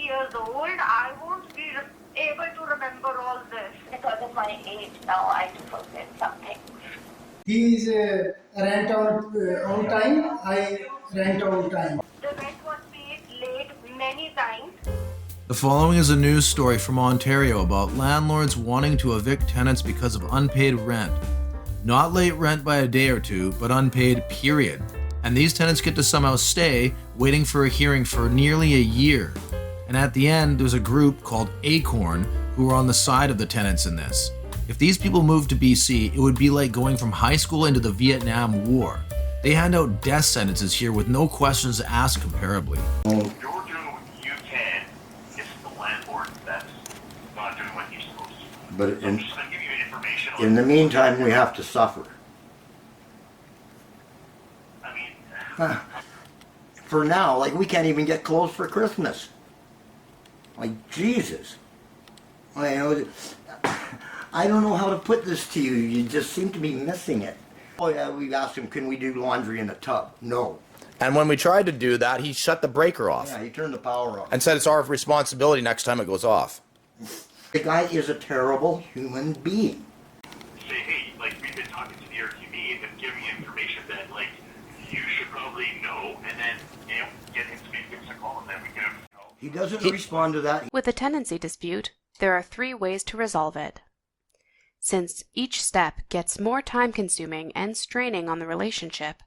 years old, I won't be able to remember all this. Because of my age now, I do forget something. He is rent on time, I rent on time. The rent was paid late many times. The following is a news story from Ontario about landlords wanting to evict tenants because of unpaid rent. Not late rent by a day or two, but unpaid, period. And these tenants get to somehow stay, waiting for a hearing for nearly a year. And at the end, there's a group called Acorn who are on the side of the tenants in this. If these people moved to BC, it would be like going from high school into the Vietnam War. They hand out death sentences here with no questions asked comparably. You're doing what you can. It's the landlord that's not doing what he's supposed to. But I'm just going to give you information. in the meantime, we have to suffer. I mean, For now, like, we can't even get clothes for Christmas. Like, Jesus. I don't know how to put this to you. You just seem to be missing it. Oh yeah, we've asked him, can we do laundry in a tub? No. And when we tried to do that, he shut the breaker off Yeah, he turned the power off. and said it's our responsibility next time it goes off. The guy is a terrible human being. say, hey, like, we've been talking to the RTV and giving you information that, like, you should probably know, and then, you know, get him to make a call, and then we can, you know. He doesn't respond to that. With a tenancy dispute, there are 3 ways to resolve it. Since each step gets more time-consuming and straining on the relationship,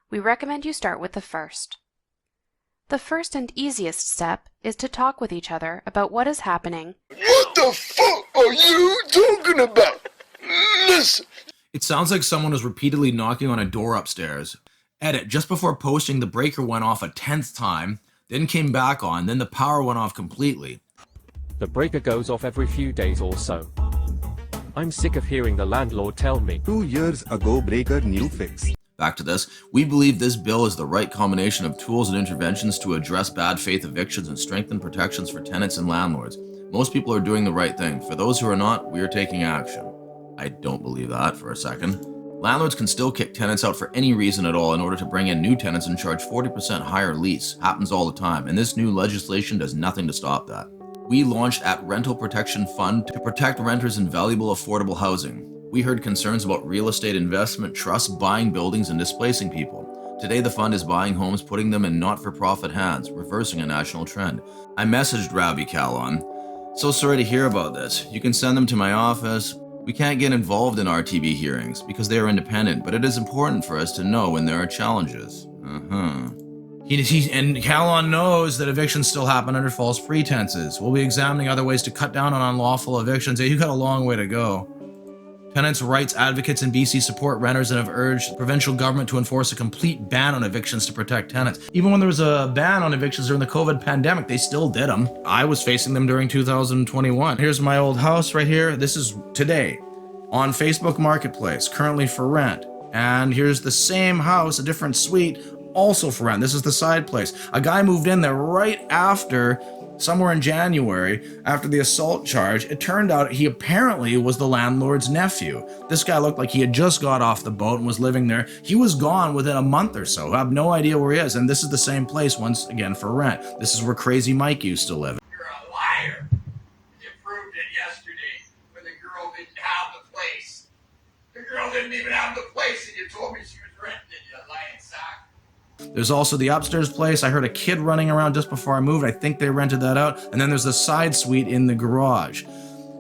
we recommend you start with the first. The first and easiest step is to talk with each other about what is happening. What the fuck are you talking about? Listen. It sounds like someone was repeatedly knocking on a door upstairs. Edit, just before posting, the breaker went off a 10th time, then came back on, then the power went off completely. The breaker goes off every few days or so. I'm sick of hearing the landlord tell me. 2 years ago breaker new fix. Back to this, we believe this bill is the right combination of tools and interventions to address bad faith evictions and strengthen protections for tenants and landlords. Most people are doing the right thing. For those who are not, we are taking action. I don't believe that for a second. Landlords can still kick tenants out for any reason at all in order to bring in new tenants and charge 40% higher lease. Happens all the time, and this new legislation does nothing to stop that. We launched at Rental Protection Fund to protect renters in valuable affordable housing. We heard concerns about real estate investment trusts buying buildings and displacing people. Today the fund is buying homes, putting them in not-for-profit hands, reversing a national trend. I messaged Ravi Kalon. So sorry to hear about this. You can send them to my office. We can't get involved in RTB hearings because they are independent, but it is important for us to know when there are challenges. And Calon knows that evictions still happen under false pretenses. We'll be examining other ways to cut down on unlawful evictions. You've got a long way to go. Tenants' rights advocates in BC support renters and have urged the provincial government to enforce a complete ban on evictions to protect tenants. Even when there was a ban on evictions during the COVID pandemic, they still did them. I was facing them during 2021. Here's my old house right here. This is today on Facebook Marketplace, currently for rent. And here's the same house, a different suite, also for rent. This is the side place. A guy moved in there right after, somewhere in January, after the assault charge. It turned out he apparently was the landlord's nephew. This guy looked like he had just got off the boat and was living there. He was gone within a month or so. I have no idea where he is. And this is the same place once again for rent. This is where Crazy Mike used to live. You're a liar. You proved it yesterday when the girl didn't have the place. The girl didn't even have the place and you told me she was renting it, you lying sack. There's also the upstairs place. I heard a kid running around just before I moved. I think they rented that out. And then there's the side suite in the garage.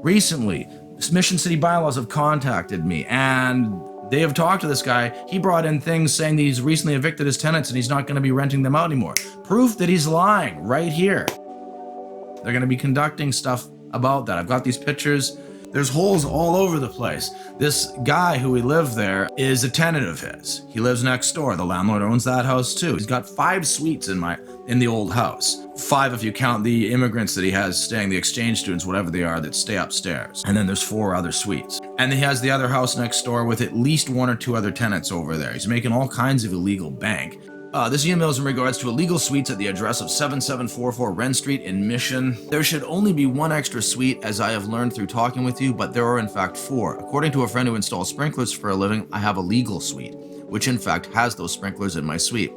Recently, Mission City Bylaws have contacted me and they have talked to this guy. He brought in things saying that he's recently evicted his tenants and he's not going to be renting them out anymore. Proof that he's lying right here. They're going to be conducting stuff about that. I've got these pictures. There's holes all over the place. This guy who we live there is a tenant of his. He lives next door. The landlord owns that house too. He's got 5 suites in the old house. 5 if you count the immigrants that he has staying, the exchange students, whatever they are, that stay upstairs. And then there's 4 other suites. And he has the other house next door with at least 1 or 2 other tenants over there. He's making all kinds of illegal bank. This email is in regards to illegal suites at the address of 7744 Wren Street in Mission. There should only be 1 extra suite, as I have learned through talking with you, but there are in fact 4. According to a friend who installs sprinklers for a living, I have a legal suite, which in fact has those sprinklers in my suite.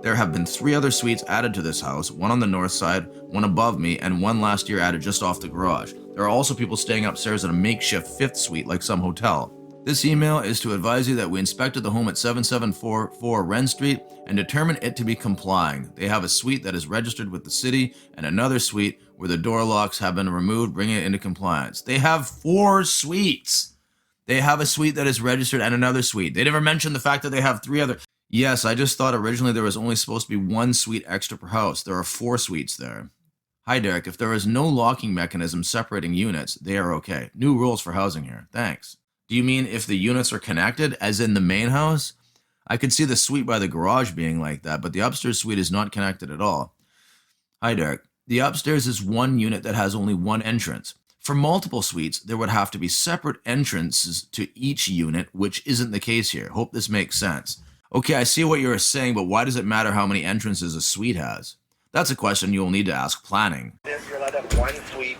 There have been 3 other suites added to this house, one on the north side, one above me, and one last year added just off the garage. There are also people staying upstairs in a makeshift 5th suite like some hotel. This email is to advise you that we inspected the home at 7744 Wren Street and determined it to be complying. They have a suite that is registered with the city and another suite where the door locks have been removed, bringing it into compliance. They have 4 suites. They have a suite that is registered and another suite. They never mentioned the fact that they have 3 other... Yes, I just thought originally there was only supposed to be 1 suite extra per house. There are 4 suites there. Hi, Derek. If there is no locking mechanism separating units, they are okay. New rules for housing here. Thanks. Do you mean if the units are connected, as in the main house? I could see the suite by the garage being like that, but the upstairs suite is not connected at all. Hi, Derek. The upstairs is 1 unit that has only 1 entrance. For multiple suites, there would have to be separate entrances to each unit, which isn't the case here. Hope this makes sense. Okay, I see what you're saying, but why does it matter how many entrances a suite has? That's a question you'll need to ask planning. You're allowed to have 1 suite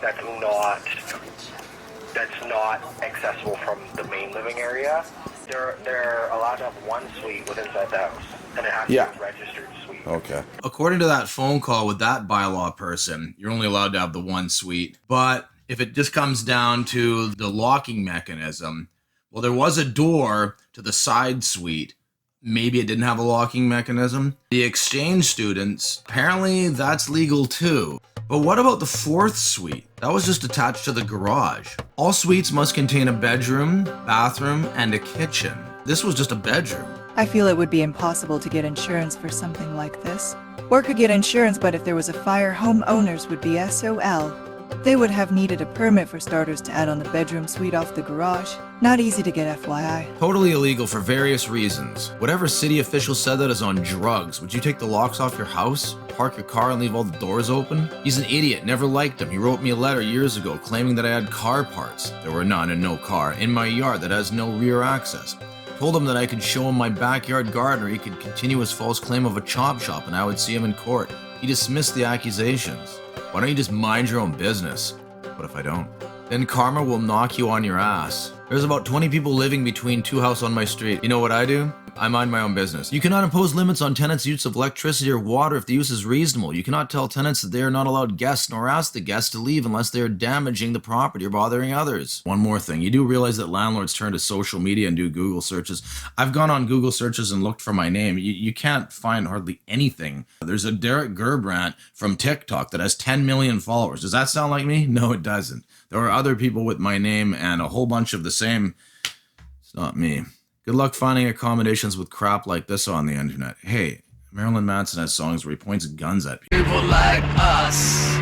that's not accessible from the main living area. They're allowed to have 1 suite within inside the house, and it has to be a registered suite. Okay. According to that phone call with that bylaw person, you're only allowed to have the 1 suite. But if it just comes down to the locking mechanism, well, there was a door to the side suite. Maybe it didn't have a locking mechanism. The exchange students, apparently that's legal too. But what about the 4th suite? That was just attached to the garage. All suites must contain a bedroom, bathroom, and a kitchen. This was just a bedroom. I feel it would be impossible to get insurance for something like this. Or could get insurance, but if there was a fire, homeowners would be SOL. They would have needed a permit for starters to add on the bedroom suite off the garage. Not easy to get, FYI. Totally illegal for various reasons. Whatever city official said that is on drugs. Would you take the locks off your house? Park your car and leave all the doors open? He's an idiot, never liked him. He wrote me a letter years ago claiming that I had car parts. There were none and no car in my yard that has no rear access. Told him that I could show him my backyard garden or he could continue his false claim of a chop shop and I would see him in court. He dismissed the accusations. Why don't you just mind your own business? What if I don't? Then karma will knock you on your ass. There's about 20 people living between 2 houses on my street. You know what I do? I mind my own business. You cannot impose limits on tenants' use of electricity or water if the use is reasonable. You cannot tell tenants that they are not allowed guests nor ask the guests to leave unless they are damaging the property or bothering others. One more thing. You do realize that landlords turn to social media and do Google searches. I've gone on Google searches and looked for my name. You can't find hardly anything. There's a Derek Gerbrand from TikTok that has 10 million followers. Does that sound like me? No, it doesn't. There are other people with my name and a whole bunch of the same. It's not me. Good luck finding accommodations with crap like this on the internet. Hey, Marilyn Manson has songs where he points guns at people like us.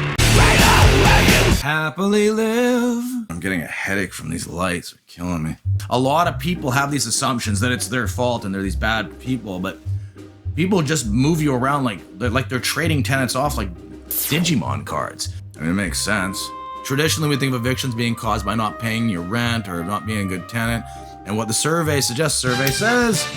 Happily live. I'm getting a headache from these lights. They're killing me. A lot of people have these assumptions that it's their fault and they're these bad people, but people just move you around like they're trading tenants off like Digimon cards. I mean, it makes sense. Traditionally, we think of evictions being caused by not paying your rent or not being a good tenant. And what the survey says,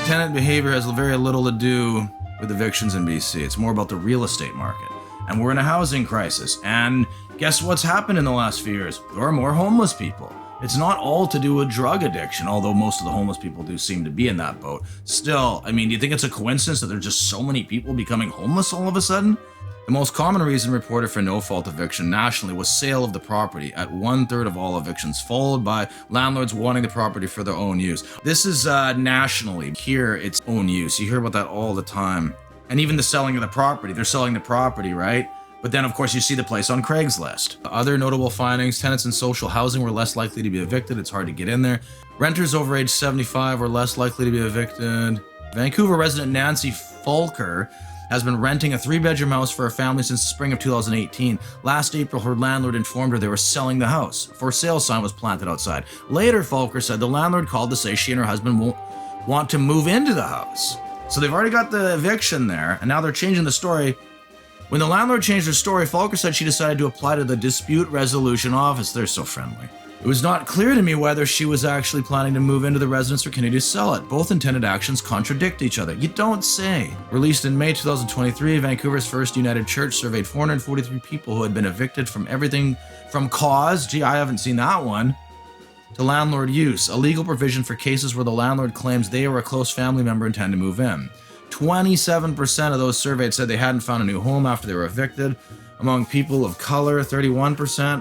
tenant behavior has very little to do with evictions in BC. It's more about the real estate market. And we're in a housing crisis. And guess what's happened in the last few years? There are more homeless people. It's not all to do with drug addiction, although most of the homeless people do seem to be in that boat. Still, I mean, do you think it's a coincidence that there's just so many people becoming homeless all of a sudden? The most common reason reported for no-fault eviction nationally was sale of the property at 1/3 of all evictions, followed by landlords wanting the property for their own use. This is nationally. Here, it's own use. You hear about that all the time. And even the selling of the property. They're selling the property, right? But then, of course, you see the place on Craigslist. Other notable findings, tenants in social housing were less likely to be evicted. It's hard to get in there. Renters over age 75 were less likely to be evicted. Vancouver resident Nancy Fulker has been renting a 3-bedroom house for a family since the spring of 2018. Last April, her landlord informed her they were selling the house. For sale sign was planted outside. Later, Fulker said the landlord called to say she and her husband won't want to move into the house. So they've already got the eviction there, and now they're changing the story. When the landlord changed her story, Fulker said she decided to apply to the dispute resolution office. They're so friendly. It was not clear to me whether she was actually planning to move into the residence or continue to sell it. Both intended actions contradict each other. You don't say. Released in May 2023, Vancouver's First United Church surveyed 443 people who had been evicted from everything from cause, gee, I haven't seen that one, to landlord use, a legal provision for cases where the landlord claims they or a close family member intend to move in. 27% of those surveyed said they hadn't found a new home after they were evicted. Among people of color, 31%,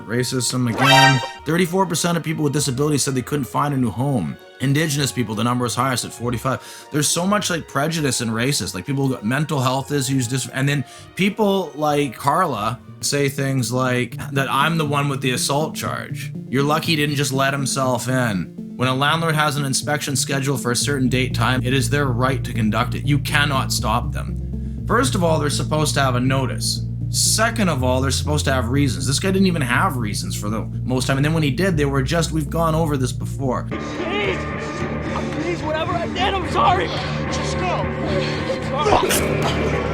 racism again. 34% of people with disabilities said they couldn't find a new home. Indigenous people, the number is highest at 45. There's so much like prejudice and racist, like people who got mental health issues, and then people like Carla say things like that I'm the one with the assault charge. You're lucky he didn't just let himself in. When a landlord has an inspection scheduled for a certain date time, it is their right to conduct it. You cannot stop them. First of all, they're supposed to have a notice. Second of all, they're supposed to have reasons. This guy didn't even have reasons for the most time. And then when he did, they were just, we've gone over this before. Please, please, whatever I did, I'm sorry. Just go. I'm sorry.